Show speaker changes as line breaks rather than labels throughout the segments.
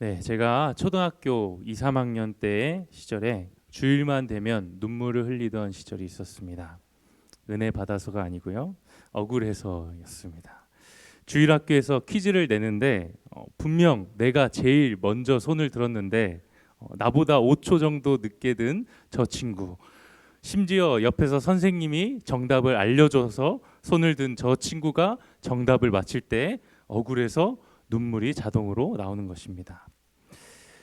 네, 제가 초등학교 2, 3학년 때 시절에 주일만 되면 눈물을 흘리던 시절이 있었습니다. 은혜 받아서가 아니고요. 억울해서였습니다. 주일 학교에서 퀴즈를 내는데 분명 내가 제일 먼저 손을 들었는데 나보다 5초 정도 늦게 든 저 친구, 심지어 옆에서 선생님이 정답을 알려줘서 손을 든 저 친구가 정답을 맞힐 때 억울해서 눈물이 자동으로 나오는 것입니다.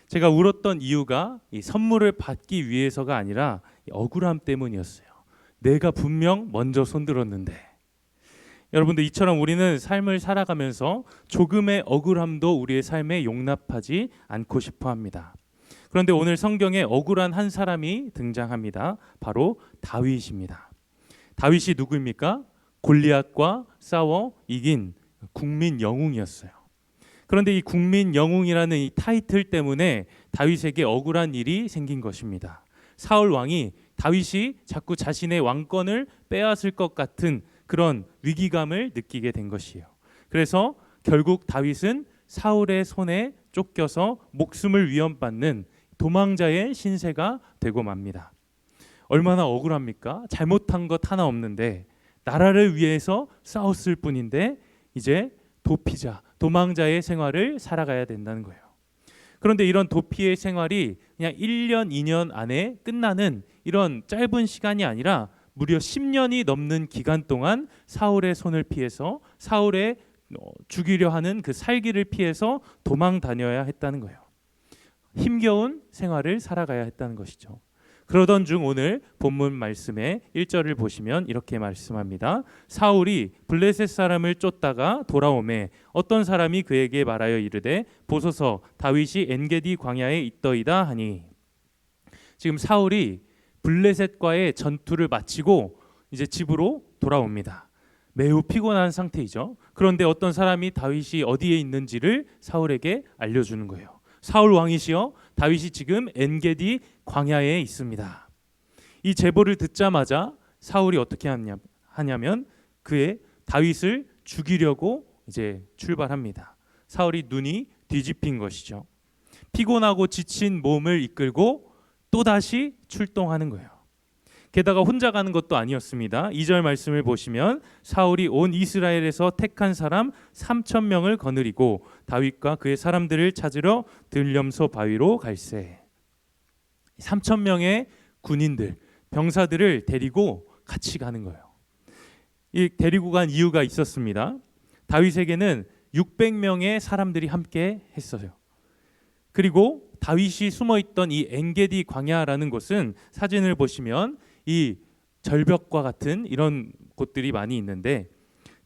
제가 울었던 이유가 이 선물을 받기 위해서가 아니라 억울함 때문이었어요. 내가 분명 먼저 손들었는데. 여러분들, 이처럼 우리는 삶을 살아가면서 조금의 억울함도 우리의 삶에 용납하지 않고 싶어 합니다. 그런데 오늘 성경에 억울한 한 사람이 등장합니다. 바로 다윗입니다. 다윗이 누구입니까? 골리앗과 싸워 이긴 국민 영웅이었어요. 그런데 이 국민 영웅이라는 이 타이틀 때문에 다윗에게 억울한 일이 생긴 것입니다. 사울 왕이 다윗이 자꾸 자신의 왕권을 빼앗을 것 같은 그런 위기감을 느끼게 된 것이에요. 그래서 결국 다윗은 사울의 손에 쫓겨서 목숨을 위협받는 도망자의 신세가 되고 맙니다. 얼마나 억울합니까? 잘못한 것 하나 없는데 나라를 위해서 싸웠을 뿐인데 이제 도피자, 도망자의 생활을 살아가야 된다는 거예요. 그런데 이런 도피의 생활이 그냥 1년, 2년 안에 끝나는 이런 짧은 시간이 아니라 무려 10년이 넘는 기간 동안 사울의 손을 피해서 사울의 죽이려 하는 그 살기를 피해서 도망 다녀야 했다는 거예요. 힘겨운 생활을 살아가야 했다는 것이죠. 그러던 중 오늘 본문 말씀의 1절을 보시면 이렇게 말씀합니다. 사울이 블레셋 사람을 쫓다가 돌아오매 어떤 사람이 그에게 말하여 이르되 보소서 다윗이 엔게디 광야에 있더이다 하니. 지금 사울이 블레셋과의 전투를 마치고 이제 집으로 돌아옵니다. 매우 피곤한 상태이죠. 그런데 어떤 사람이 다윗이 어디에 있는지를 사울에게 알려주는 거예요. 사울 왕이시여, 다윗이 지금 엔게디 광야에 있습니다. 이 제보를 듣자마자 사울이 어떻게 하냐면 그의 다윗을 죽이려고 이제 출발합니다. 사울이 눈이 뒤집힌 것이죠. 피곤하고 지친 몸을 이끌고 또다시 출동하는 거예요. 게다가 혼자 가는 것도 아니었습니다. 2절 말씀을 보시면 사울이 온 이스라엘에서 택한 사람 3,000명을 거느리고 다윗과 그의 사람들을 찾으러 들염소 바위로 갈새. 3,000명의 군인들, 병사들을 데리고 같이 가는 거예요. 이 데리고 간 이유가 있었습니다. 다윗에게는 600명의 사람들이 함께 했어요. 그리고 다윗이 숨어있던 이 엔게디 광야라는 곳은 사진을 보시면 이 절벽과 같은 이런 곳들이 많이 있는데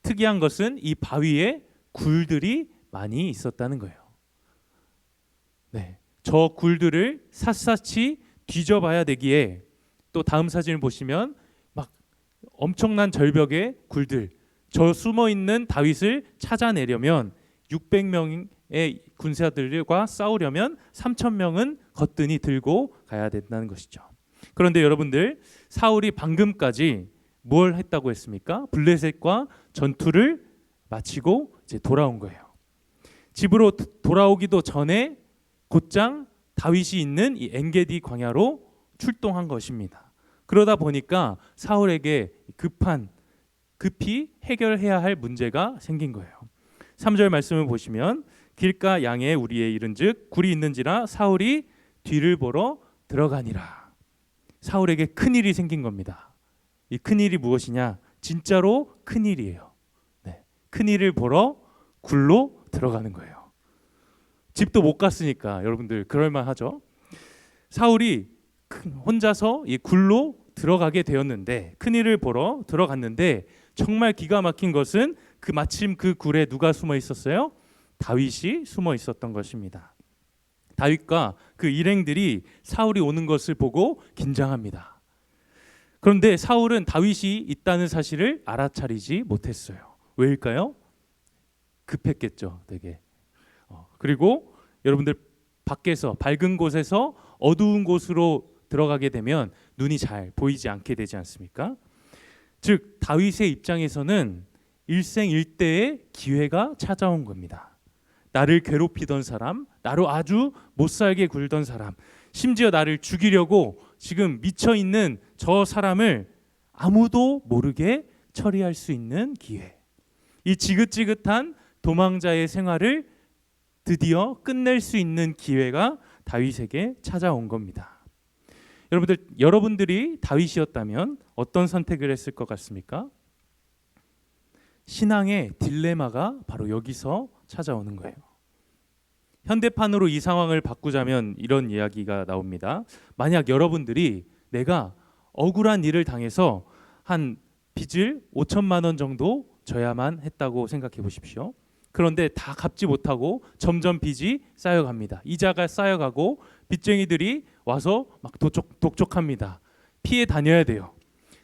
특이한 것은 이 바위에 굴들이 많이 있었다는 거예요. 네, 저 굴들을 샅샅이 뒤져봐야 되기에 또 다음 사진을 보시면 막 엄청난 절벽의 굴들, 저 숨어있는 다윗을 찾아내려면 600명의 군사들과 싸우려면 3,000명은 거뜬히 들고 가야 된다는 것이죠. 그런데 여러분들, 사울이 방금까지 뭘 했다고 했습니까? 블레셋과 전투를 마치고 이제 돌아온 거예요. 집으로 돌아오기도 전에 곧장 다윗이 있는 이 엔게디 광야로 출동한 것입니다. 그러다 보니까 사울에게 급히 해결해야 할 문제가 생긴 거예요. 3절 말씀을 보시면 길가 양에 우리에 이른즉 굴이 있는지라 사울이 뒤를 보러 들어가니라. 사울에게 큰일이 생긴 겁니다. 이 큰일이 무엇이냐? 진짜로 큰일이에요. 네, 큰일을 보러 굴로 들어가는 거예요. 집도 못 갔으니까 여러분들 그럴만하죠. 사울이 혼자서 이 굴로 들어가게 되었는데, 큰일을 보러 들어갔는데 정말 기가 막힌 것은 마침 그 굴에 누가 숨어 있었어요? 다윗이 숨어 있었던 것입니다. 다윗과 그 일행들이 사울이 오는 것을 보고 긴장합니다. 그런데 사울은 다윗이 있다는 사실을 알아차리지 못했어요. 왜일까요? 급했겠죠, 되게. 그리고 여러분들, 밖에서 밝은 곳에서 어두운 곳으로 들어가게 되면 눈이 잘 보이지 않게 되지 않습니까? 즉 다윗의 입장에서는 일생일대의 기회가 찾아온 겁니다. 나를 괴롭히던 사람, 나로 아주 못살게 굴던 사람, 심지어 나를 죽이려고 지금 미쳐 있는 저 사람을 아무도 모르게 처리할 수 있는 기회. 이 지긋지긋한 도망자의 생활을 드디어 끝낼 수 있는 기회가 다윗에게 찾아온 겁니다. 여러분들이 다윗이었다면 어떤 선택을 했을 것 같습니까? 신앙의 딜레마가 바로 여기서 찾아오는 거예요. 현대판으로 이 상황을 바꾸자면 이런 이야기가 나옵니다. 만약 여러분들이 내가 억울한 일을 당해서 한 빚을 5천만 원 정도 져야만 했다고 생각해 보십시오. 그런데 다 갚지 못하고 점점 빚이 쌓여갑니다. 이자가 쌓여가고 빚쟁이들이 와서 막 독촉합니다. 피해 다녀야 돼요.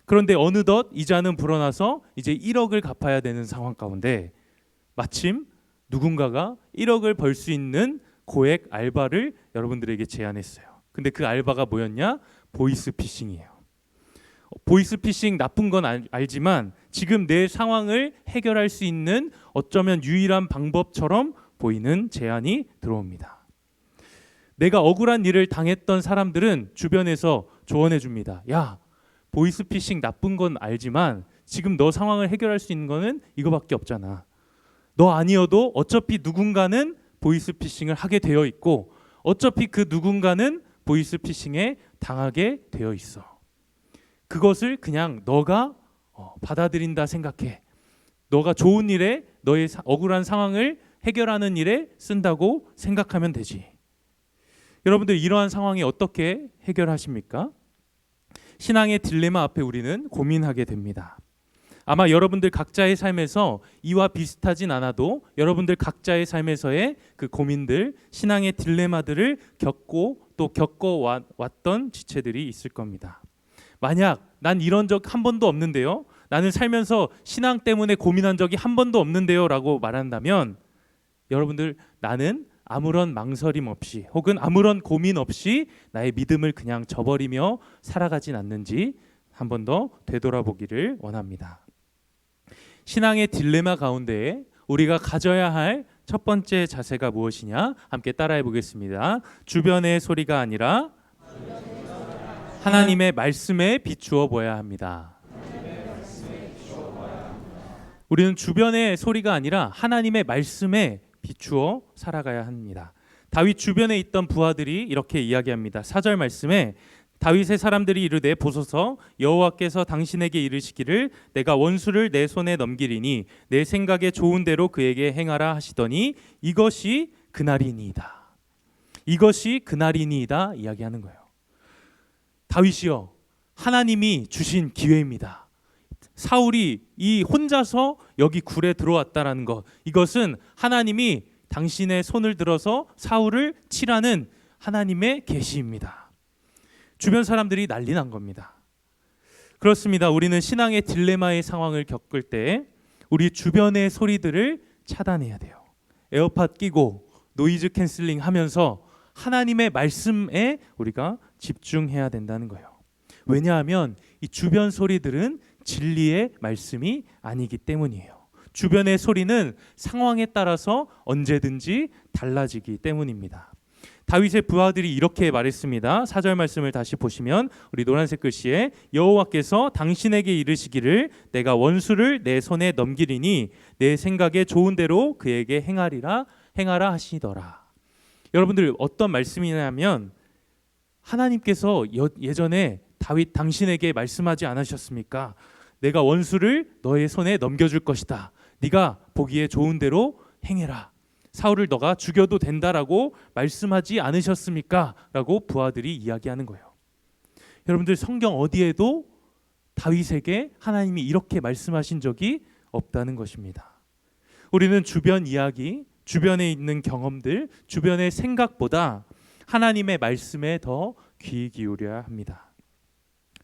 그런데 어느덧 이자는 불어나서 이제 1억을 갚아야 되는 상황 가운데 마침 누군가가 1억을 벌 수 있는 고액 알바를 여러분들에게 제안했어요. 근데 그 알바가 뭐였냐? 보이스피싱이에요. 보이스피싱 나쁜 건 알지만 지금 내 상황을 해결할 수 있는 어쩌면 유일한 방법처럼 보이는 제안이 들어옵니다. 내가 억울한 일을 당했던 사람들은 주변에서 조언해 줍니다. 야, 보이스피싱 나쁜 건 알지만 지금 너 상황을 해결할 수 있는 거는 이거밖에 없잖아. 너 아니어도 어차피 누군가는 보이스피싱을 하게 되어 있고 어차피 그 누군가는 보이스피싱에 당하게 되어 있어. 그것을 그냥 너가 받아들인다 생각해. 너가 좋은 일에 너의 억울한 상황을 해결하는 일에 쓴다고 생각하면 되지. 여러분들 이러한 상황에 어떻게 해결하십니까? 신앙의 딜레마 앞에 우리는 고민하게 됩니다. 아마 여러분들 각자의 삶에서 이와 비슷하진 않아도 여러분들 각자의 삶에서의 그 고민들, 신앙의 딜레마들을 겪고 또 겪어왔던 지체들이 있을 겁니다. 만약 난 이런 적 한 번도 없는데요, 나는 살면서 신앙 때문에 고민한 적이 한 번도 없는데요 라고 말한다면 여러분들 나는 아무런 망설임 없이 혹은 아무런 고민 없이 나의 믿음을 그냥 저버리며 살아가진 않는지 한 번 더 되돌아보기를 원합니다. 신앙의 딜레마 가운데 우리가 가져야 할 첫 번째 자세가 무엇이냐? 함께 따라해 보겠습니다. 주변의 소리가 아니라 하나님의 말씀에 비추어 보아야 합니다. 우리는 주변의 소리가 아니라 하나님의 말씀에 비추어 살아가야 합니다. 다윗 주변에 있던 부하들이 이렇게 이야기합니다. 4절 말씀에 다윗의 사람들이 이르되 보소서 여호와께서 당신에게 이르시기를 내가 원수를 내 손에 넘기리니 내 생각에 좋은 대로 그에게 행하라 하시더니 이것이 그날이니이다. 이것이 그날이니이다 이야기하는 거예요. 다윗이요, 하나님이 주신 기회입니다. 사울이 이 혼자서 여기 굴에 들어왔다라는 것, 이것은 하나님이 당신의 손을 들어서 사울을 치라는 하나님의 계시입니다. 주변 사람들이 난리 난 겁니다. 그렇습니다. 우리는 신앙의 딜레마의 상황을 겪을 때 우리 주변의 소리들을 차단해야 돼요. 에어팟 끼고 노이즈 캔슬링 하면서 하나님의 말씀에 우리가 집중해야 된다는 거예요. 왜냐하면 이 주변 소리들은 진리의 말씀이 아니기 때문이에요. 주변의 소리는 상황에 따라서 언제든지 달라지기 때문입니다. 다윗의 부하들이 이렇게 말했습니다. 4절 말씀을 다시 보시면 우리 노란색 글씨에 여호와께서 당신에게 이르시기를 내가 원수를 내 손에 넘기리니 내 생각에 좋은 대로 그에게 행하라 하시더라. 여러분들 어떤 말씀이냐면 하나님께서 예전에 다윗 당신에게 말씀하지 않으셨습니까? 내가 원수를 너의 손에 넘겨줄 것이다. 네가 보기에 좋은 대로 행해라. 사울을 너가 죽여도 된다라고 말씀하지 않으셨습니까? 라고 부하들이 이야기하는 거예요. 여러분들 성경 어디에도 다윗에게 하나님이 이렇게 말씀하신 적이 없다는 것입니다. 우리는 주변 이야기, 주변에 있는 경험들, 주변의 생각보다 하나님의 말씀에 더 귀 기울여야 합니다.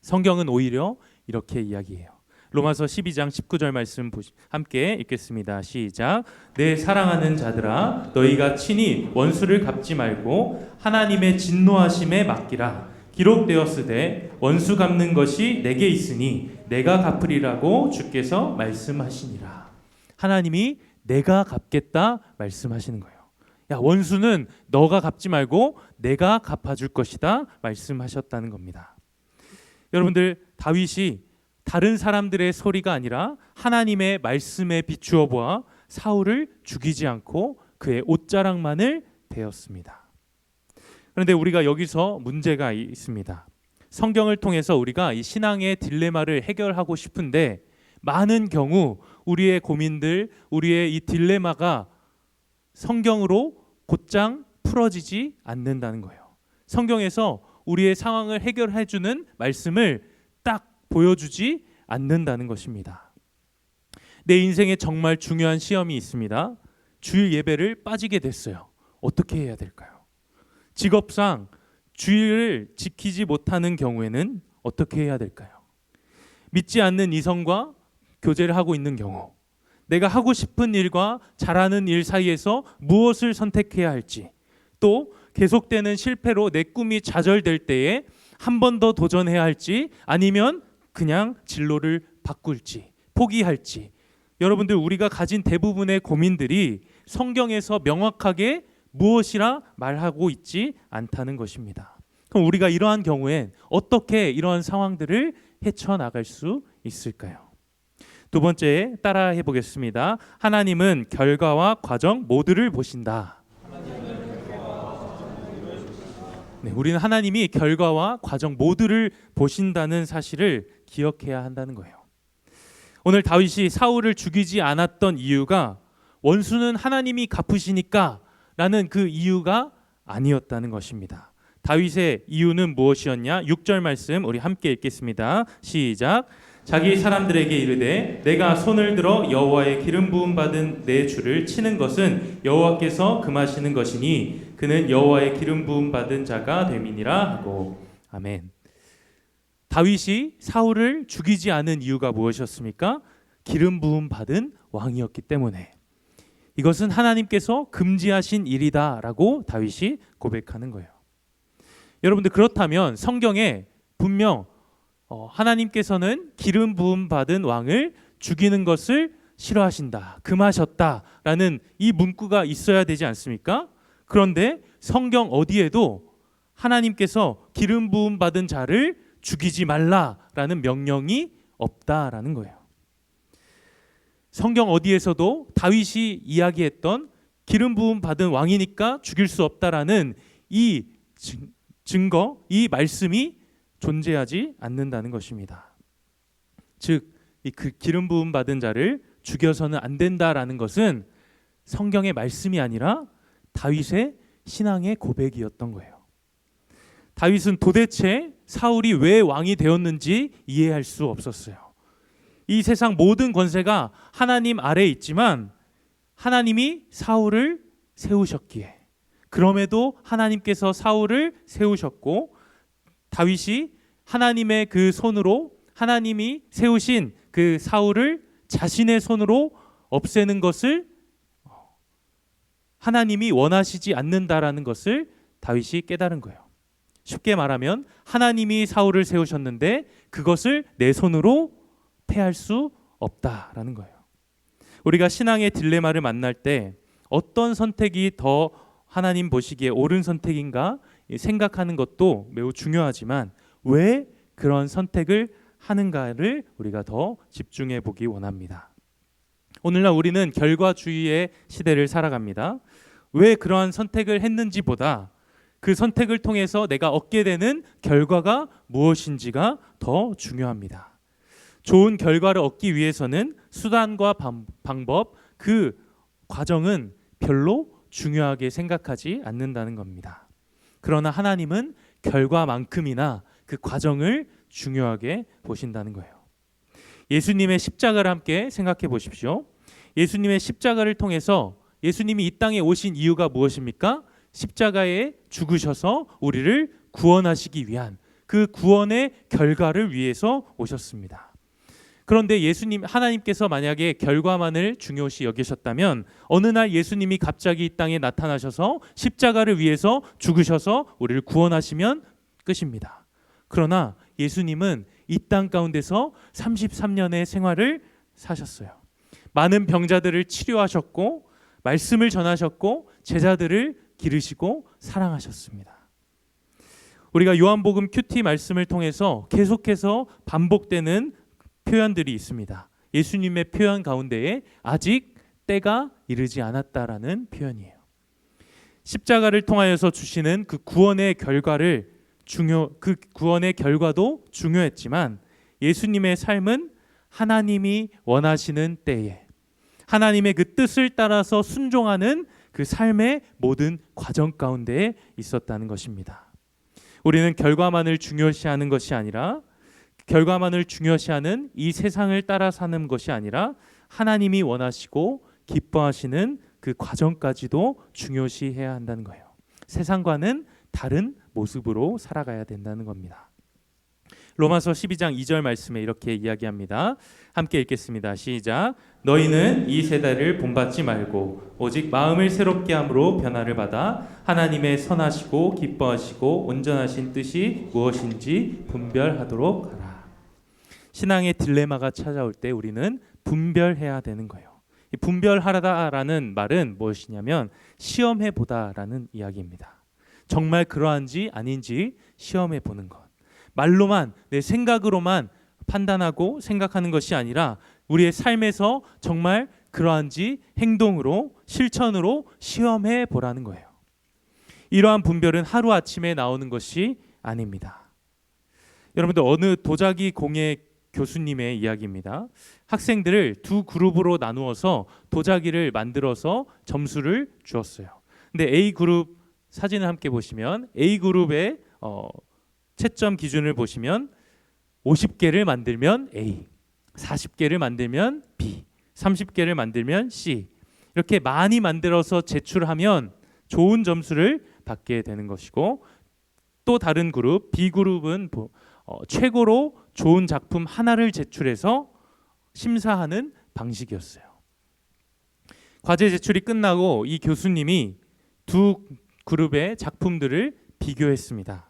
성경은 오히려 이렇게 이야기해요. 로마서 12장 19절 말씀 함께 읽겠습니다. 시작. 내 사랑하는 자들아 너희가 친히 원수를 갚지 말고 하나님의 진노하심에 맡기라. 기록되었으되 원수 갚는 것이 내게 있으니 내가 갚으리라고 주께서 말씀하시니라. 하나님이 내가 갚겠다 말씀하시는 거예요. 야, 원수는 너가 갚지 말고 내가 갚아줄 것이다 말씀하셨다는 겁니다. 여러분들, 다윗이 다른 사람들의 소리가 아니라 하나님의 말씀에 비추어 보아 사울을 죽이지 않고 그의 옷자락만을 베었습니다. 그런데 우리가 여기서 문제가 있습니다. 성경을 통해서 우리가 이 신앙의 딜레마를 해결하고 싶은데 많은 경우 우리의 고민들, 우리의 이 딜레마가 성경으로 곧장 풀어지지 않는다는 거예요. 성경에서 우리의 상황을 해결해 주는 말씀을 딱 보여주지 않는다는 것입니다. 내 인생에 정말 중요한 시험이 있습니다. 주일 예배를 빠지게 됐어요. 어떻게 해야 될까요? 직업상 주일을 지키지 못하는 경우에는 어떻게 해야 될까요? 믿지 않는 이성과 교제를 하고 있는 경우, 내가 하고 싶은 일과 잘하는 일 사이에서 무엇을 선택해야 할지, 또 계속되는 실패로 내 꿈이 좌절될 때에 한 번 더 도전해야 할지, 아니면 그냥 진로를 바꿀지, 포기할지, 여러분들, 우리가 가진 대부분의 고민들이 성경에서 명확하게 무엇이라 말하고 있지 않다는 것입니다. 그럼 우리가 이러한 경우엔 어떻게 이러한 상황들을 헤쳐나갈 수 있을까요? 두 번째, 따라해 보겠습니다. 하나님은 결과와 과정 모두를 보신다. 네, 우리는 하나님이 결과와 과정 모두를 보신다는 사실을 기억해야 한다는 거예요. 오늘 다윗이 사울을 죽이지 않았던 이유가 원수는 하나님이 갚으시니까 라는 그 이유가 아니었다는 것입니다. 다윗의 이유는 무엇이었냐? 6절 말씀 우리 함께 읽겠습니다. 시작. 자기 사람들에게 이르되 내가 손을 들어 여호와의 기름 부음 받은 내 주를 치는 것은 여호와께서 금하시는 것이니 그는 여호와의 기름 부음 받은 자가 됨이니라 하고. 아멘. 다윗이 사울을 죽이지 않은 이유가 무엇이었습니까? 기름 부음 받은 왕이었기 때문에. 이것은 하나님께서 금지하신 일이다라고 다윗이 고백하는 거예요. 여러분들, 그렇다면 성경에 분명 하나님께서는 기름 부음 받은 왕을 죽이는 것을 싫어하신다, 금하셨다라는 이 문구가 있어야 되지 않습니까? 그런데 성경 어디에도 하나님께서 기름 부음 받은 자를 죽이지 말라라는 명령이 없다라는 거예요. 성경 어디에서도 다윗이 이야기했던 기름 부음 받은 왕이니까 죽일 수 없다라는 이 증거, 이 말씀이 존재하지 않는다는 것입니다. 즉, 이 기름 부음 받은 자를 죽여서는 안 된다라는 것은 성경의 말씀이 아니라 다윗의 신앙의 고백이었던 거예요. 다윗은 도대체 사울이 왜 왕이 되었는지 이해할 수 없었어요. 이 세상 모든 권세가 하나님 아래에 있지만 하나님이 사울을 세우셨기에, 그럼에도 하나님께서 사울을 세우셨고 다윗이 하나님의 그 손으로 하나님이 세우신 그 사울을 자신의 손으로 없애는 것을 하나님이 원하시지 않는다라는 것을 다윗이 깨달은 거예요. 쉽게 말하면 하나님이 사울을 세우셨는데 그것을 내 손으로 패할 수 없다라는 거예요. 우리가 신앙의 딜레마를 만날 때 어떤 선택이 더 하나님 보시기에 옳은 선택인가 생각하는 것도 매우 중요하지만 왜 그런 선택을 하는가를 우리가 더 집중해 보기 원합니다. 오늘날 우리는 결과주의의 시대를 살아갑니다. 왜 그러한 선택을 했는지보다 그 선택을 통해서 내가 얻게 되는 결과가 무엇인지가 더 중요합니다. 좋은 결과를 얻기 위해서는 수단과 방법, 그 과정은 별로 중요하게 생각하지 않는다는 겁니다. 그러나 하나님은 결과만큼이나 그 과정을 중요하게 보신다는 거예요. 예수님의 십자가를 함께 생각해 보십시오. 예수님의 십자가를 통해서 예수님이 이 땅에 오신 이유가 무엇입니까? 십자가에 죽으셔서 우리를 구원하시기 위한 그 구원의 결과를 위해서 오셨습니다. 그런데 하나님께서 만약에 결과만을 중요시 여기셨다면 어느 날 예수님이 갑자기 이 땅에 나타나셔서 십자가를 위해서 죽으셔서 우리를 구원하시면 끝입니다. 그러나 예수님은 이 땅 가운데서 33년의 생활을 사셨어요. 많은 병자들을 치료하셨고 말씀을 전하셨고 제자들을 기르시고 사랑하셨습니다. 우리가 요한복음 큐티 말씀을 통해서 계속해서 반복되는 표현들이 있습니다. 예수님의 표현 가운데에 아직 때가 이르지 않았다라는 표현이에요. 십자가를 통하여서 주시는 그 구원의 결과도 중요했지만 예수님의 삶은 하나님이 원하시는 때에 하나님의 그 뜻을 따라서 순종하는 그 삶의 모든 과정 가운데에 있었다는 것입니다. 우리는 결과만을 중요시하는 것이 아니라 결과만을 중요시하는 이 세상을 따라 사는 것이 아니라 하나님이 원하시고 기뻐하시는 그 과정까지도 중요시해야 한다는 거예요. 세상과는 다른 모습으로 살아가야 된다는 겁니다. 로마서 12장 2절 말씀에 이렇게 이야기합니다. 함께 읽겠습니다. 시작. 너희는 이 세대를 본받지 말고 오직 마음을 새롭게 함으로 변화를 받아 하나님의 선하시고 기뻐하시고 온전하신 뜻이 무엇인지 분별하도록 하라. 신앙의 딜레마가 찾아올 때 우리는 분별해야 되는 거예요. 이 분별하라라는 말은 무엇이냐면 시험해 보다라는 이야기입니다. 정말 그러한지 아닌지 시험해 보는 것. 말로만 내 생각으로만 판단하고 생각하는 것이 아니라 우리의 삶에서 정말 그러한지 행동으로 실천으로 시험해 보라는 거예요. 이러한 분별은 하루아침에 나오는 것이 아닙니다. 여러분들 어느 도자기 공예 교수님의 이야기입니다. 학생들을 두 그룹으로 나누어서 도자기를 만들어서 점수를 주었어요. 근데 A그룹 사진을 함께 보시면 A그룹의 채점 기준을 보시면 50개를 만들면 A, 40개를 만들면 B, 30개를 만들면 C 이렇게 많이 만들어서 제출하면 좋은 점수를 받게 되는 것이고 또 다른 그룹 B그룹은 최고로 좋은 작품 하나를 제출해서 심사하는 방식이었어요. 과제 제출이 끝나고 이 교수님이 두 그룹의 작품들을 비교했습니다.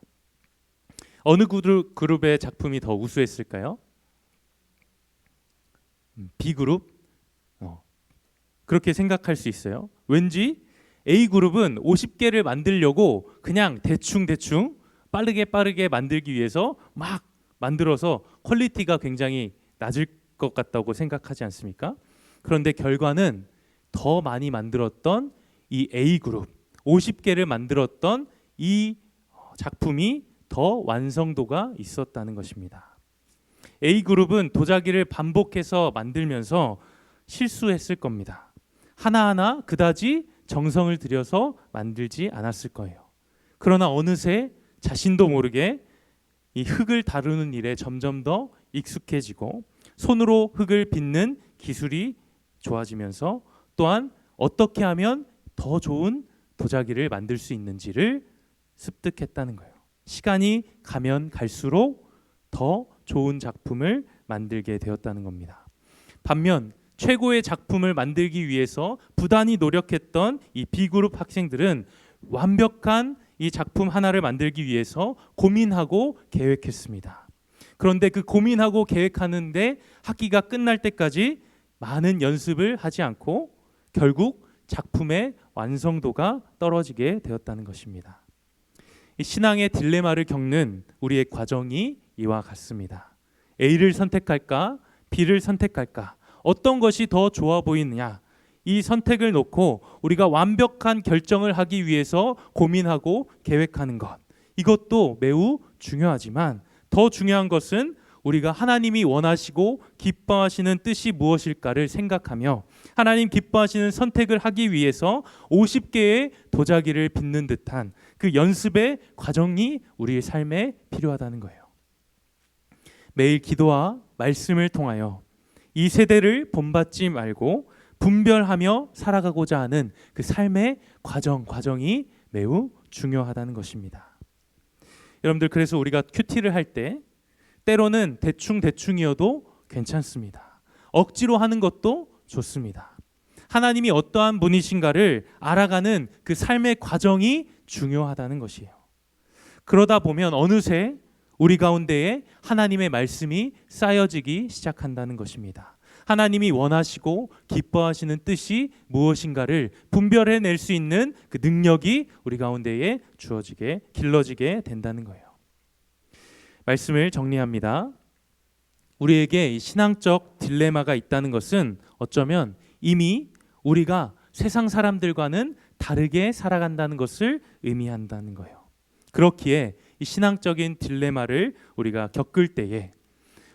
어느 그룹의 작품이 더 우수했을까요? B그룹? 그렇게 생각할 수 있어요. 왠지 A그룹은 50개를 만들려고 그냥 대충 빠르게 만들기 위해서 막 만들어서 퀄리티가 굉장히 낮을 것 같다고 생각하지 않습니까? 그런데 결과는 더 많이 만들었던 이 A그룹 50개를 만들었던 이 작품이 더 완성도가 있었다는 것입니다. A그룹은 도자기를 반복해서 만들면서 실수했을 겁니다. 하나하나 그다지 정성을 들여서 만들지 않았을 거예요. 그러나 어느새 자신도 모르게 이 흙을 다루는 일에 점점 더 익숙해지고 손으로 흙을 빚는 기술이 좋아지면서 또한 어떻게 하면 더 좋은 도자기를 만들 수 있는지를 습득했다는 거예요. 시간이 가면 갈수록 더 좋은 작품을 만들게 되었다는 겁니다. 반면 최고의 작품을 만들기 위해서 부단히 노력했던 이 B그룹 학생들은 완벽한 이 작품 하나를 만들기 위해서 고민하고 계획했습니다. 그런데 그 고민하고 계획하는데 학기가 끝날 때까지 많은 연습을 하지 않고 결국 작품의 완성도가 떨어지게 되었다는 것입니다. 이 신앙의 딜레마를 겪는 우리의 과정이 이와 같습니다. A를 선택할까? B를 선택할까? 어떤 것이 더 좋아 보이느냐? 이 선택을 놓고 우리가 완벽한 결정을 하기 위해서 고민하고 계획하는 것, 이것도 매우 중요하지만 더 중요한 것은 우리가 하나님이 원하시고 기뻐하시는 뜻이 무엇일까를 생각하며 하나님 기뻐하시는 선택을 하기 위해서 50개의 도자기를 빚는 듯한 그 연습의 과정이 우리의 삶에 필요하다는 거예요. 매일 기도와 말씀을 통하여 이 세대를 본받지 말고 분별하며 살아가고자 하는 그 삶의 과정이 매우 중요하다는 것입니다. 여러분들, 그래서 우리가 큐티를 할 때 때로는 대충이어도 괜찮습니다. 억지로 하는 것도 좋습니다. 하나님이 어떠한 분이신가를 알아가는 그 삶의 과정이 중요하다는 것이에요. 그러다 보면 어느새 우리 가운데에 하나님의 말씀이 쌓여지기 시작한다는 것입니다. 하나님이 원하시고 기뻐하시는 뜻이 무엇인가를 분별해낼 수 있는 그 능력이 우리 가운데에 주어지게 길러지게 된다는 거예요. 말씀을 정리합니다. 우리에게 신앙적 딜레마가 있다는 것은 어쩌면 이미 우리가 세상 사람들과는 다르게 살아간다는 것을 의미한다는 거예요. 그렇기에 이 신앙적인 딜레마를 우리가 겪을 때에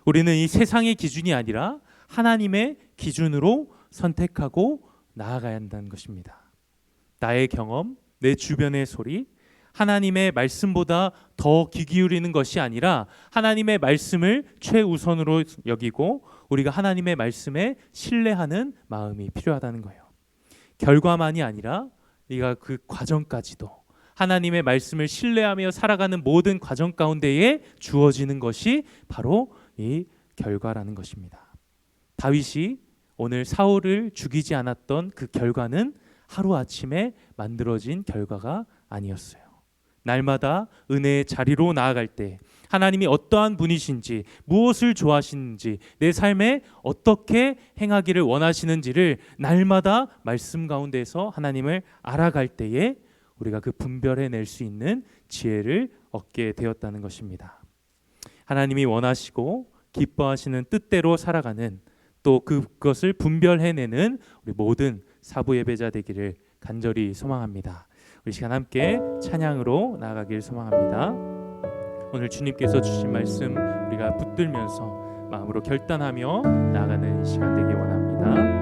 우리는 이 세상의 기준이 아니라 하나님의 기준으로 선택하고 나아가야 한다는 것입니다. 나의 경험, 내 주변의 소리, 하나님의 말씀보다 더 귀 기울이는 것이 아니라 하나님의 말씀을 최우선으로 여기고 우리가 하나님의 말씀에 신뢰하는 마음이 필요하다는 거예요. 결과만이 아니라 네가 그 과정까지도 하나님의 말씀을 신뢰하며 살아가는 모든 과정 가운데에 주어지는 것이 바로 이 결과라는 것입니다. 다윗이 오늘 사울을 죽이지 않았던 그 결과는 하루아침에 만들어진 결과가 아니었어요. 날마다 은혜의 자리로 나아갈 때 하나님이 어떠한 분이신지, 무엇을 좋아하시는지, 내 삶에 어떻게 행하기를 원하시는지를 날마다 말씀 가운데서 하나님을 알아갈 때에 우리가 그 분별해낼 수 있는 지혜를 얻게 되었다는 것입니다. 하나님이 원하시고 기뻐하시는 뜻대로 살아가는, 또 그것을 분별해내는 우리 모든 사부 예배자 되기를 간절히 소망합니다. 우리 시간 함께 찬양으로 나아가길 소망합니다. 오늘 주님께서 주신 말씀 우리가 붙들면서 마음으로 결단하며 나아가는 시간 되기 원합니다.